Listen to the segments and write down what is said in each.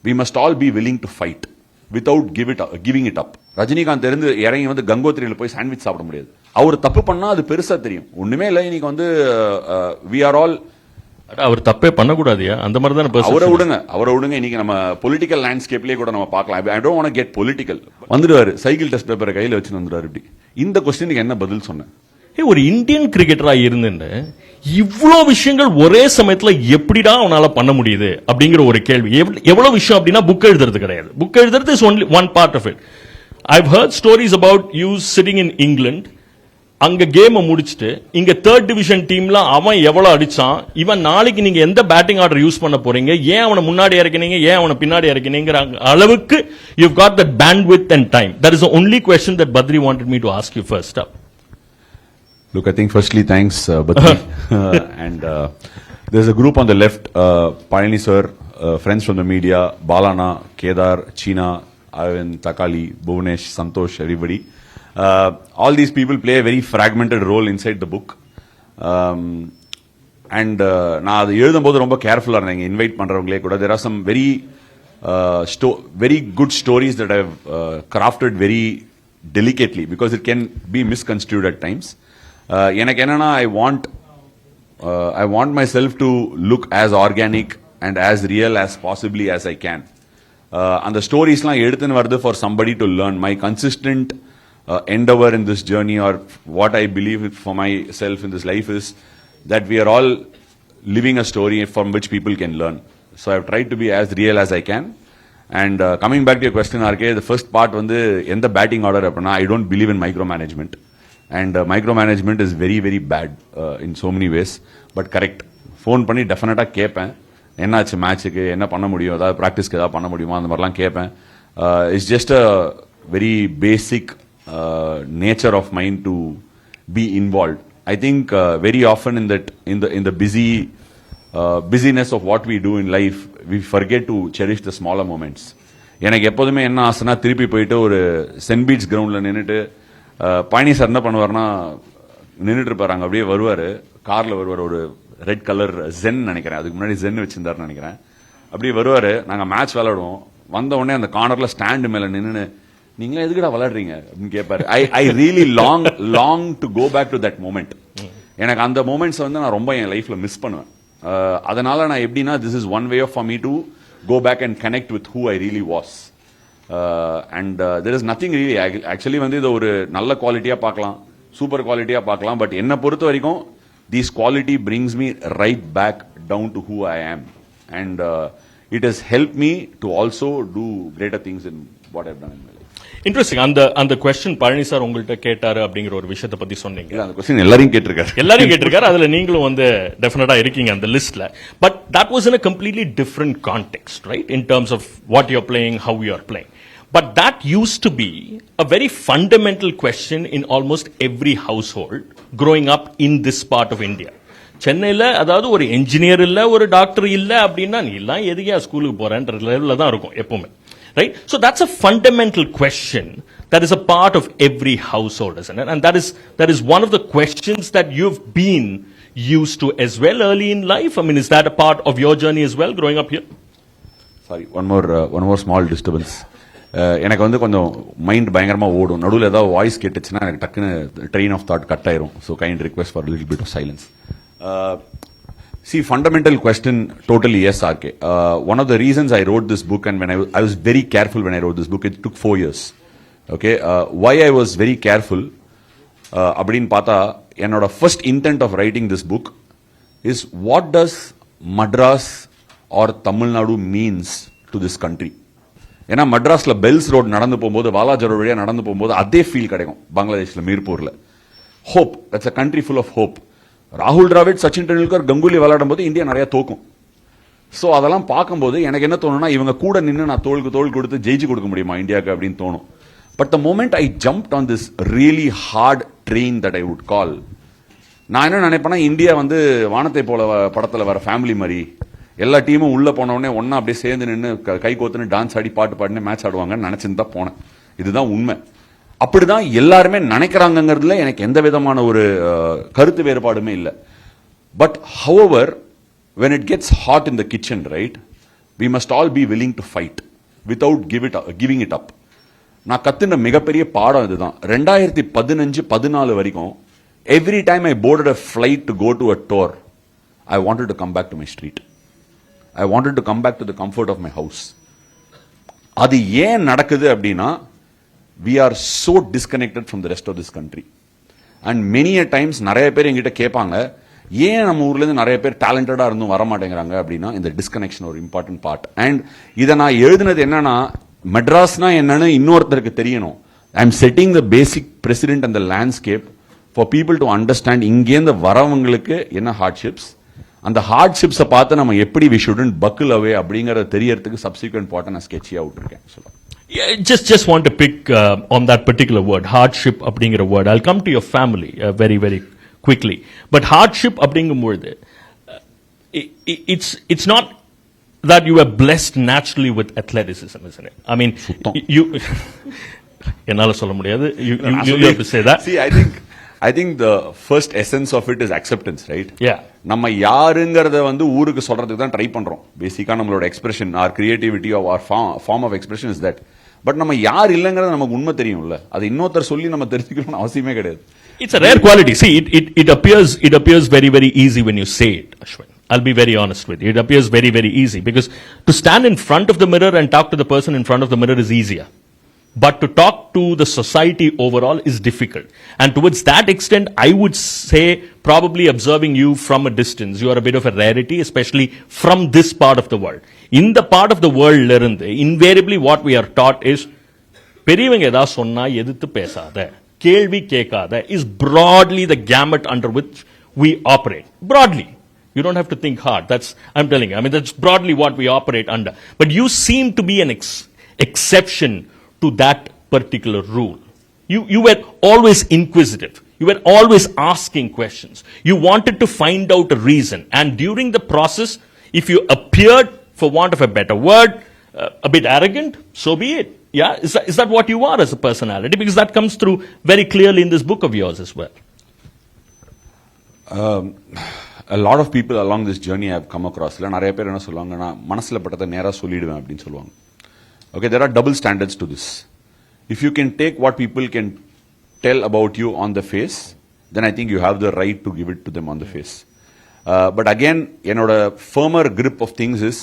we must all be willing to fight without giving it up. Rajinikanth இருந்து இறங்கி வந்து கங்கோத்திரியில போய் சாண்ட்விச் சாப்பிட முடியாது. அவர் தப்பு பண்ணா அது பெருசா தெரியும். ஒண்ணுமே இல்லை. இன்னைக்கு வந்து we are all அவர் தப்பே பண்ணக்கூடாதியா அந்த மாதிரி தான். அவரை விடுங்க. இன்னைக்கு நம்ம பொலிட்டிக்கல் லேண்ட்ஸ்கேப்லயே கூட நம்ம பார்க்கலாம். I don't want to get political. வந்துடுவாரு சைக்கிள் டெஸ்ட் பேப்பரை கையில வச்சுட்டு வந்துடுவாரு. இப்படி இந்த கொஸ்டினுக்கு என்ன பதில் சொன்னேன்? ஒரு இந்தியன் கிரிக்கெட்டரா இருந்து இவ்வளவு விஷயங்கள் ஒரே சமயத்துல எப்படிடா அவனால பண்ண முடியுது அப்படிங்கிற ஒரு கேள்வி. எவ்வளவு விஷயம் அப்படின்னா புக் எழுதுறது கிடையாது. புக் எழுதுறது is only one part of it. I've heard stories about you sitting in England. அங்க கேம் முடிச்சிட்டு இங்க 3rd டிவிஷன் டீம்ல அவன் எவ்வளவு அடிச்சான், இவன் நாளைக்கு நீங்க எந்த பேட்டிங் ஆர்டர் யூஸ் பண்ண போறீங்க, ஏன் அவனை முன்னாடி இறக்கினீங்க, ஏன் அவனை பின்னாடி இறக்கினீங்கிற அளவுக்கு you've got that bandwidth and time. That is the only question that Badri wanted me to ask you first up. Look, I think firstly thanks Badri. And there's a group on the left, Palani sir, friends from the media, Balana, Kedar, China, Ivan, Takali, Bhuvanesh, Santosh, everybody. All these people play a very fragmented role inside the book. And நான் அது எழுதும்போது ரொம்ப கேர்ஃபுல்லாக இருந்தேன். Invite பண்ணுறவங்களே கூட there are some very good stories that I've crafted very delicately because it can be misconstrued at times. எனக்கு என்னன்னா I want myself to look as organic and as real as possibly as I can. அந்த ஸ்டோரிஸ்லாம் எடுத்துன்னு வருது for somebody to learn. My consistent endeavor in this journey, or what I believe for myself in this life, is that we are all living a story from which people can learn. So I've tried to be as real as I can. And coming back to your question, RK, the first part வந்து எந்த batting order அப்படின்னா, I don't believe in micromanagement. And micromanagement is very very bad in so many ways. But correct, phone பண்ணி டெஃபினட்டாக கேட்பேன், என்னாச்சு மேட்சுக்கு, என்ன பண்ண முடியும், ஏதாவது ப்ராக்டிஸ்க்கு ஏதாவது பண்ண முடியுமா, அந்த மாதிரிலாம் கேட்பேன். It's just a very basic nature of mine to be involved. I think very often in the busyness of what we do in life, we forget to cherish the smaller moments. எனக்கு எப்போதுமே என்ன ஆசைனா, திருப்பி போயிட்டு ஒரு send beach கிரவுண்டில் நின்றுட்டு Palani sir என்ன பண்ணுவார்னா, நின்றுட்டு இருப்பாரு. அங்கே அப்படியே வருவார், காரில் வருவார், ஒரு ரெட் கலர் ஜென் நினைக்கிறேன், அதுக்கு முன்னாடி ஜென் வச்சிருந்தாருன்னு நினைக்கிறேன். அப்படியே வருவார், நாங்கள் மேட்ச் விளையாடுவோம். வந்த உடனே அந்த கார்னரில் ஸ்டாண்டு மேலே நின்று, நீங்களே எதுக்குடா விளையாடுறீங்க அப்படின்னு கேட்பாரு. I really long to go back to that moment. எனக்கு அந்த மூமெண்ட்ஸ் வந்து நான் ரொம்ப என் லைஃப்ல மிஸ் பண்ணுவேன். அதனால நான் எப்படின்னா, this is one way of for me to go back and connect with who I really was. And there is nothing really. Actually வந்து இதை ஒரு நல்ல குவாலிட்டியா பார்க்கலாம், சூப்பர் குவாலிட்டியா பார்க்கலாம். பட் என்னை பொறுத்த வரைக்கும் this quality brings me right back down to who I am. And it has help me to also do greater things in what I've done in my life. Interesting. அந்த question Palani sir உங்கள்கிட்ட கேட்டாரு அப்படிங்கிற ஒரு விஷயத்தை பத்தி சொன்னீங்க. அந்த question எல்லாரும் கேட்டிருக்காரு. அதுல நீங்களும் வந்து டெஃபினட்டா இருக்கீங்க அந்த லிஸ்ட்ல. But that was in a completely different context, right, in terms of what you're playing, how you're playing. But that used to be a very fundamental question in almost every household growing up in this part of India. சென்னையில் அதாவது ஒரு engineer இல்ல, ஒரு doctor இல்ல அப்படின்னா, நீ எல்லாம் எதுக்கே ஸ்கூலுக்கு போறேன்ற லெவலில் தான் இருக்கும் எப்பவுமே. Right? So that's a fundamental question that is a part of every household, isn't it? And that is one of the questions that you've been used to as well early in life. I mean, is that a part of your journey as well, growing up here? Sorry, one more small disturbance. எனக்கு வந்து கொஞ்சம் mind பயங்கரமா ஓடும். நடுவில் ஏதாவது voice கேட்டுச்சுன்னா எனக்கு டக்குன்னு ட்ரெயின் ஆஃப் தாட் கட் ஆயிரும். So kind request for little bit of silence. See, fundamental question, totally yes, RK. One of the reasons I wrote this book, and when I was very careful when I wrote this book, it took 4 years. Okay, why I was very careful, அப்படின் பார்த்தா, என்னோட first intent of writing this book is what does Madras or Tamil Nadu means to this country. ஏன்னா மட்ராஸ்ல bells road நடந்து போகும்போது, Walajah road வழியா நடந்து போகும்போது அதே ஃபீல் கிடைக்கும் பங்களாதேஷ்ல மீர்பூர்ல. Hope, that's a country full of hope. ராகுல் டிராவிட், சச்சின் டெண்டுல்கர், கங்குலி விளையாடும் போது இந்தியா நிறைய தோக்கும். ஸோ அதெல்லாம் பார்க்கும்போது எனக்கு என்ன தோணும்னா, இவங்க கூட நின்று நான் தோளுக்கு தோல் கொடுத்து ஜெயிச்சு கொடுக்க முடியுமா இந்தியாவுக்கு அப்படின்னு தோணும். But the moment I jumped on this really heart train that I would call, நான் என்ன நினைப்பேன்னா, இந்தியா வந்து வானத்தை போல படத்தில் வர ஃபேமிலி மாதிரி எல்லா டீமும் உள்ள போனவுடனே ஒன்னா அப்படியே சேர்ந்து நின்று கை கோத்துன்னு டான்ஸ் ஆடி பாட்டு பாடினு மேட்ச் ஆடுவாங்கன்னு நினைச்சுன்னு தான் போனேன். இதுதான் உண்மை. அப்படிதான் எல்லாருமே நினைக்கிறாங்கிறதுல எனக்கு எந்த விதமான ஒரு கருத்து வேறுபாடுமே இல்லை. But however when it gets hot in the kitchen, right, we must all be willing to fight without giving it up. நான் கத்துன மிகப்பெரிய பாடம் இதுதான். 2015-14 வரைக்கும் every time I boarded a flight to go to a tour, I wanted to come back to my street. I wanted to come back to the comfort of my house. அது ஏன் நடக்குது அப்படின்னா we are so disconnected from the rest of this country. And many a times நிறைய பேர் என்கிட்ட கேட்பாங்க, ஏன் நம்ம ஊர்ல இருந்து நிறைய பேர் டேலண்டடா இருந்தும் வர மாட்டேங்கிறாங்க அப்படின்னா இந்த டிஸ்கனெக்ஷன் ஒரு இம்பார்ட்டன்ட் பார்ட். அண்ட் இதை நான் எழுதினது என்னன்னா, மெட்ராஸ்னா என்னன்னு இன்னொருத்தருக்கு தெரியணும். I am setting the basic president and the landscape for people to understand இங்கேருந்து வரவங்களுக்கு என்ன ஹார்ட்ஷிப்ஸ், அந்த ஹார்ட்ஷிப்ஸை பார்த்து நம்ம எப்படி வி ஷுடன்ட் பக்கிள் அவே அப்படிங்கறத தெரியறதுக்கு சப்சிக்வெண்ட் பார்ட்டை நான் ஸ்கெட்சியா விட்டுருக்கேன். Yeah, just want to pick on that particular word, hardship அப்படிங்கிற word. I'll come to your family very very quickly. But hardship அப்படிங்கும்போது it's not that you were blessed naturally with athleticism, isn't it? I mean, you என்னால சொல்ல முடியாது. You have to say that. See, I think the first essence of it is acceptance, right? Yeah. நம்ம யாருங்கறத வந்து ஊருக்கு சொல்றதுக்கு தான் try பண்றோம். பேசிக்கா நம்மளோட expression, our creativity or our form of expression is that. But நம்ம யார் இல்லங்கறது நமக்கு உண்மை தெரியும்ல. அது இன்னொருத்தர் சொல்லி நம்ம தெரிஞ்சுக்கணும்னு அவசியமே கிடையாது. It's a rare quality. See, it appears very very easy when you say it, Ashwin. I'll be very honest with you. It appears very very easy because to stand in front of the mirror and talk to the person in front of the mirror is easier. But to talk to the society overall is difficult. And towards that extent, I would say probably observing you from a distance, you are a bit of a rarity, especially from this part of the world. In the part of the world, invariably what we are taught is, பெரியவங்க ஏதாவது சொன்னா எதிர்த்து பேசாத, கேள்வி கேட்காத is broadly the gamut under which we operate. Broadly. You don't have to think hard. I'm telling you. I mean, that's broadly what we operate under. But you seem to be an exception to that particular rule. You were always inquisitive. You were always asking questions. You wanted to find out a reason. And during the process, if you appeared, for want of a better word, a bit arrogant, so be it. Yeah, is that what you are as a personality? Because that comes through very clearly in this book of yours as well. A lot of people along this journey I have come across. நிறைய பேர் என்ன சொல்லுவாங்கன்னா, மனசுல பட்டதை நேரா சொல்லிடுவேன் அப்படின்னு சொல்லுவாங்க. Okay, there are double standards to this. If you can take what people can tell about you on the face, then I think you have the right to give it to them on the face. But again, என்னோட firmer grip of things is,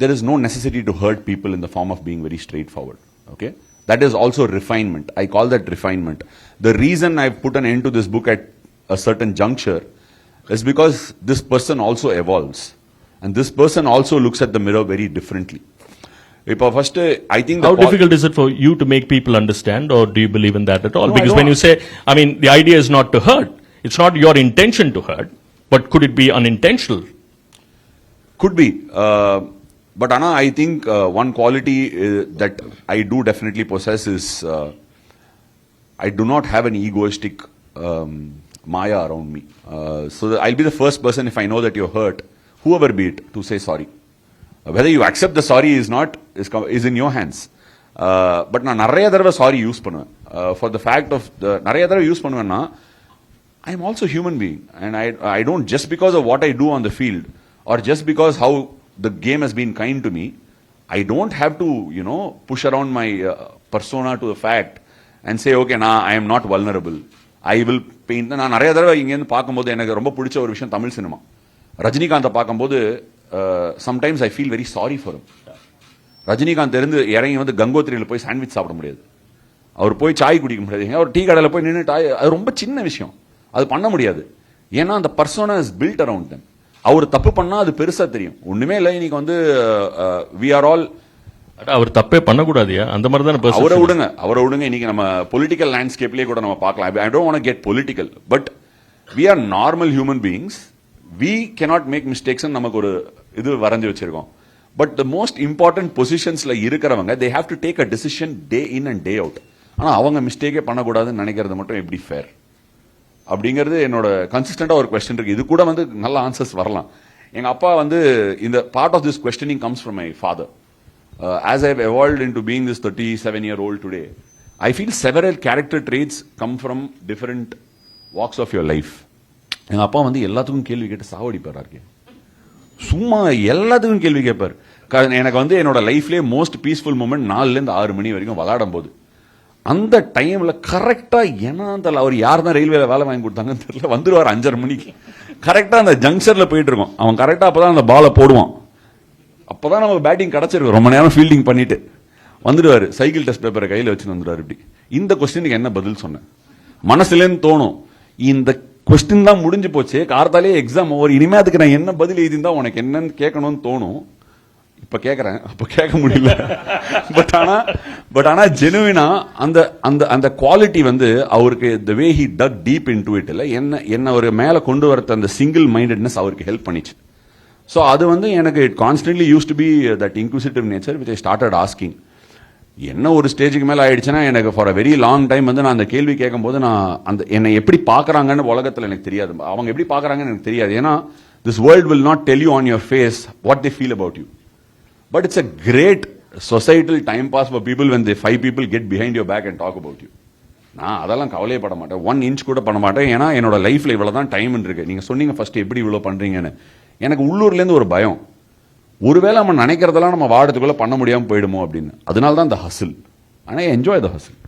there is no necessity to hurt people in the form of being very straightforward. Okay, that is also refinement. I call that refinement. The reason I've put an end to this book at a certain juncture is because this person also evolves, and this person also looks at the mirror very differently. First, I think how difficult is it for you to make people understand, or do you believe in that at all? No, because when you say, I mean, the idea is not to hurt. It's not your intention to hurt, but could it be unintentional? Could be. But Anna, I think one quality that I do definitely possess is I do not have an egoistic maya around me. So I'll be the first person, if I know that you're hurt, whoever be it, to say sorry. Whether you accept the sorry is in your hands. But நான் நிறைய தடவை sorry use பண்ணுவேன். For the fact of நிறைய தடவை use பண்ணுவேன்னா, I am also human being, and I don't, just because of what I do on the field, or just because how the game has been kind to me, I don't have to, push around my persona to the fact and say, okay, I am not vulnerable. I will paint. நான் நிறைய தடவை இங்கேருந்து பார்க்கும்போது எனக்கு ரொம்ப பிடிச்ச ஒரு விஷயம் தமிழ் சினிமா. ரஜினிகாந்தை பார்க்கும்போது sometimes I feel very sorry for him. Rajinikanth இறங்கி வந்து கங்கோத்திரியில் போய் சாண்ட்விச் சாப்பிட முடியாது, அவர் போய் சாய் குடிக்க முடியாது, அவர் டீ கடையில் போய் நின்று அது ரொம்ப சின்ன விஷயம், அது பண்ண முடியாது. ஏன்னா அந்த persona is built around them. அவர் தப்பு பண்ணா அது பெருசா தெரியும். ஒண்ணுமே இல்லை. இன்னைக்கு வந்து we are all, அவர் தப்பே பண்ணக்கூடாதியா, அந்த மாதிரி தான். அவரை விடுங்க. இன்னைக்கு நம்ம பொலிட்டிக்கல் லேண்ட்ஸ்கேப்லயே கூட நம்ம பார்க்கலாம். I don't want to get political, but we are normal human beings. We cannot make mistakes. நமக்கு ஒரு இது வரைஞ்சு வச்சிருக்கோம். பட் the most important பொசிஷன்ஸ்ல இருக்கிறவங்க, they have to take a decision day in and day out. ஆனா அவங்க மிஸ்டேக்கே பண்ணக்கூடாதுன்னு நினைக்கிறது மட்டும் எப்படி ஃபேர் அப்படிங்கிறது என்னோட கன்சிஸ்டண்டா ஒரு கொஸ்டின் இருக்கு. இது கூட வந்து நல்ல ஆன்சர்ஸ் வரலாம். எங்க அப்பா வந்து இந்த part of this questioning comes from my father. As I have evolved into being this 37-year-old today, I feel several character traits come from different walks of your life. எங்க அப்பா வந்து எல்லாத்துக்கும் கேள்வி கேட்டு சாவடிப்பார். சும்மா எல்லாத்துக்கும் கேள்வி கேட்பார். எனக்கு வந்து என்னோட லைஃப்லேயே மோஸ்ட் பீஸ்ஃபுல் மூமெண்ட் 4லேருந்து 6 மணி வரைக்கும் விளையாடும் போது அந்த டைம்ல கரெக்டா ஏன்னா அவர் யார் தான் ரயில்வேல வேலை வாங்கி கொடுத்தாங்கன்னு தெரியல, வந்துருவார் 5:30 மணிக்கு. கரெக்டா அந்த ஜங்ஷன்ல போயிட்டு இருக்கோம், அவன் கரெக்டா அப்பதான் அந்த பாலை போடுவான். அப்பதான் நமக்கு பேட்டிங் கிடைச்சிருக்கு, ரொம்ப நேரம் ஃபீல்டிங் பண்ணிட்டு வந்துடுவாரு. சைக்கிள் டெஸ்ட் பேப்பரை கையில வச்சுட்டு வந்துடுவாரு. இப்படி இந்த கொஸ்டினுக்கு என்ன பதில் சொன்னேன் மனசுலேன்னு தோணும். இந்த கொஸ்டின் தான் முடிஞ்சு போச்சு, கார்த்தாலே எக்ஸாம் ஓவர், இனிமே அதுக்கு நான் என்ன பதில் எழுதிருந்தா உனக்கு என்னன்னு கேட்கணும்னு தோணும். இப்ப கேக்குறேன், அப்ப கேட்க முடியல. பட் ஆனா ஜெனுவினா அந்த அந்த அந்த குவாலிட்டி வந்து அவருக்கு the way he dug deep into it இல்ல, என்ன ஒரு மேல கொண்டு வரத அந்த சிங்கிள் மைண்டட்னஸ் அவருக்கு ஹெல்ப் பண்ணிச்சு. ஸோ அது வந்து எனக்கு it constantly use to be that inquisitive nature which I started asking. என்ன ஒரு ஸ்டேஜுக்கு மேலே ஆயிடுச்சுன்னா எனக்கு for a very long time வந்து நான் அந்த கேள்வி கேட்கும்போது நான் அந்த என்னை எப்படி பார்க்குறாங்கன்னு உலகத்தில் எனக்கு தெரியாது, அவங்க எப்படி பார்க்குறாங்கன்னு எனக்கு தெரியாது. ஏன்னா this world will not tell you on your face what they feel about you. But it's a great societal time pass for people when the 5 people get behind your back and talk about you. நான் அதெல்லாம் கவலையே பட மாட்டேன், 1 inch கூட பண்ண மாட்டேன். ஏன்னா என்னோட லைஃப்ல இவ்வளவுதான் டைம் இருக்கு. நீங்க சொன்னீங்க ஃபர்ஸ்ட் எப்படி இவ்வளவு பண்றீங்கன்னு, எனக்கு உள்ளூர்ல இருந்து ஒரு பயம், ஒருவேளை நம்ம நினைக்கிறதெல்லாம் நம்ம வாடத்துக்குள்ள பண்ண முடியாம போயிடுமோ அப்படின்னு. அதனால தான் இந்த ஹசில். ஆனா என்ஜாய் த ஹசில்.